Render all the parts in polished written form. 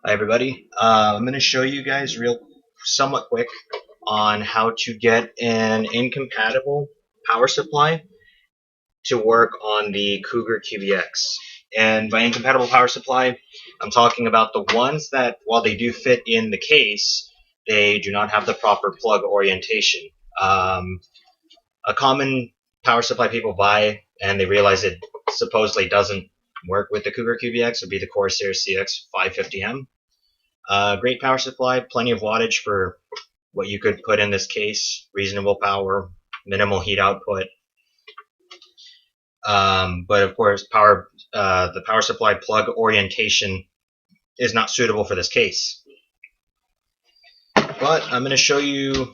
Hi everybody. I'm going to show you guys somewhat quick on how to get an incompatible power supply to work on the Cougar QBX. And by incompatible power supply, I'm talking about the ones that, while they do fit in the case, they do not have the proper plug orientation. A common power supply people buy and they realize it supposedly doesn't work with the Cougar QBX would be the Corsair CX 550M. Great power supply, plenty of wattage for what you could put in this case, reasonable power, minimal heat output. But of course, the power supply plug orientation is not suitable for this case. But I'm going to show you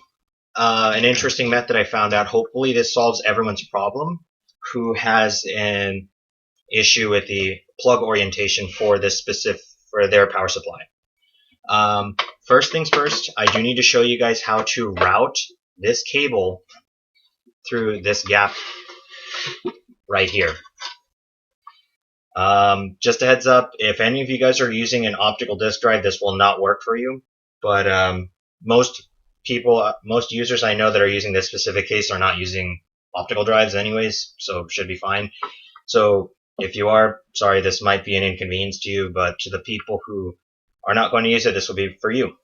an interesting method I found out. Hopefully this solves everyone's problem who has an issue with the plug orientation for their power supply. First things first, I do need to show you guys how to route this cable through this gap right here. Just a heads up, if any of you guys are using an optical disk drive, this will not work for you. But most users I know that are using this specific case are not using optical drives anyways, so it should be fine. So if you are, sorry, this might be an inconvenience to you, but to the people who are not going to use it, this will be for you.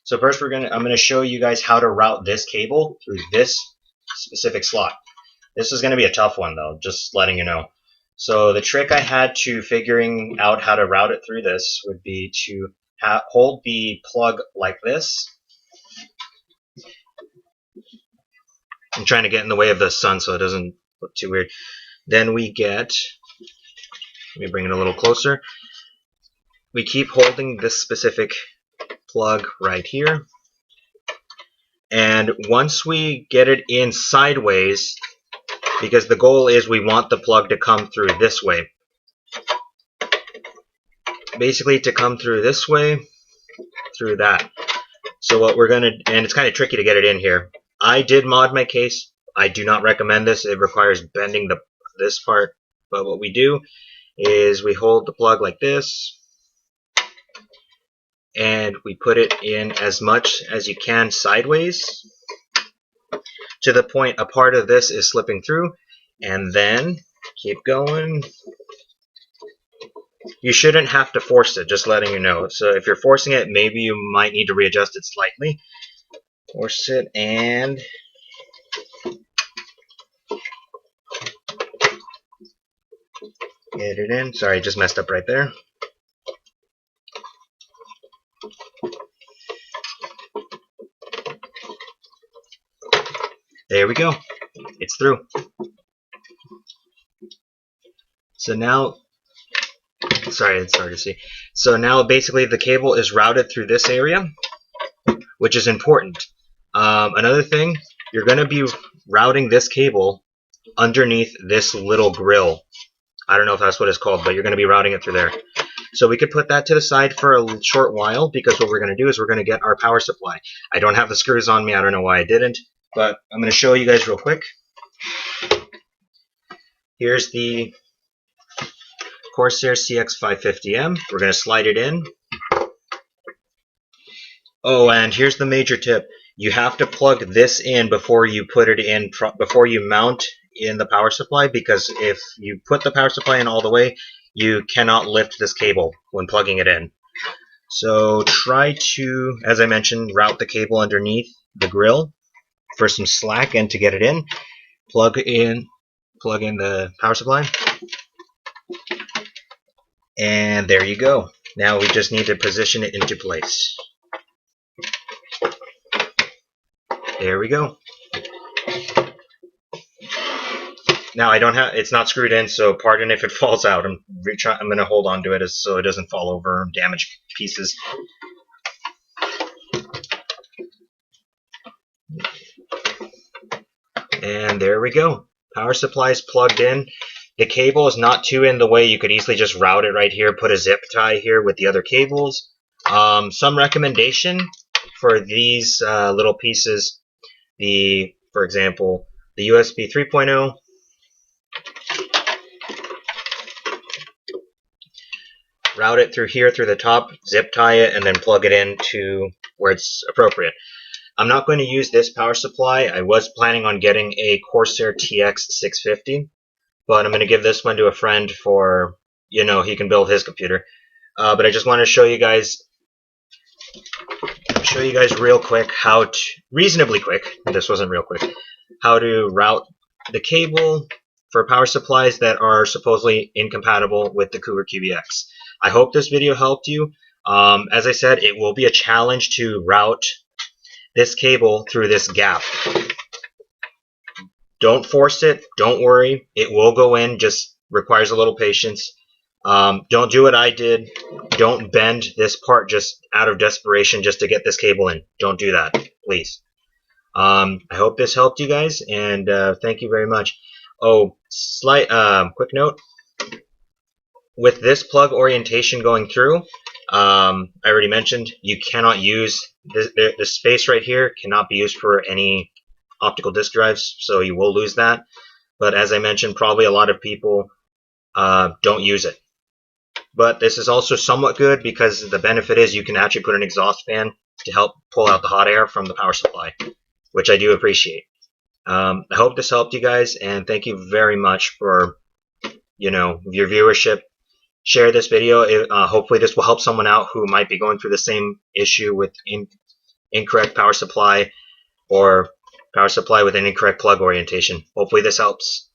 So first I'm going to show you guys how to route this cable through this specific slot. This is going to be a tough one though, just letting you know. So the trick I had to figuring out how to route it through this would be to hold the plug like this. I'm trying to get in the way of the sun so it doesn't look too weird. Then let me bring it a little closer. We keep holding this specific plug right here. And once we get it in sideways, because the goal is we want the plug to come through this way. Basically to come through this way, through that. So what we're going to, and it's kind of tricky to get it in here. I did mod my case. I do not recommend this. It requires bending this part. But what we do is we hold the plug like this. And we put it in as much as you can sideways to the point a part of this is slipping through, and then keep going. You shouldn't have to force it, just letting you know. So if you're forcing it, maybe you might need to readjust it slightly. Force it and get it in. Sorry, I just messed up right there. There we go. It's through. So now, sorry, it's hard to see. So now basically the cable is routed through this area, which is important. Another thing, you're going to be routing this cable underneath this little grill. I don't know if that's what it's called, but you're going to be routing it through there. So we could put that to the side for a short while, because what we're going to do is we're going to get our power supply. I don't have the screws on me. I don't know why I didn't, but I'm going to show you guys real quick. Here's the Corsair CX 550M. We're going to slide it in. Oh, and here's the major tip. You have to plug this in before you put it in, before you mount in the power supply, because if you put the power supply in all the way, you cannot lift this cable when plugging it in. So try to, as I mentioned, route the cable underneath the grill for some slack and to get it in. Plug in the power supply. And there you go. Now we just need to position it into place. There we go. Now it's not screwed in, so pardon if it falls out. I'm going to hold on to it so it doesn't fall over and damage pieces. And there we go. Power supply is plugged in. The cable is not too in the way. You could easily just route it right here, put a zip tie here with the other cables. Some recommendation for these little pieces, for example, the USB 3.0, route it through here, through the top, zip tie it, and then plug it into where it's appropriate. I'm not going to use this power supply. I was planning on getting a Corsair TX 650, but I'm going to give this one to a friend for, he can build his computer. But I just want to show you guys real quick reasonably quick, this wasn't real quick, how to route the cable for power supplies that are supposedly incompatible with the Cougar QBX. I hope this video helped you. As I said, it will be a challenge to route this cable through this gap. Don't force it. Don't worry. It will go in. Just requires a little patience. Don't do what I did. Don't bend this part just out of desperation just to get this cable in. Don't do that, please. I hope this helped you guys, and thank you very much. Oh, quick note. With this plug orientation going through, I already mentioned you cannot use the space right here cannot be used for any optical disk drives, so you will lose that. But as I mentioned, probably a lot of people don't use it. But this is also somewhat good because the benefit is you can actually put an exhaust fan to help pull out the hot air from the power supply, which I do appreciate. I hope this helped you guys, and thank you very much for your viewership. Share this video. Hopefully this will help someone out who might be going through the same issue with incorrect power supply or power supply with an incorrect plug orientation. Hopefully this helps.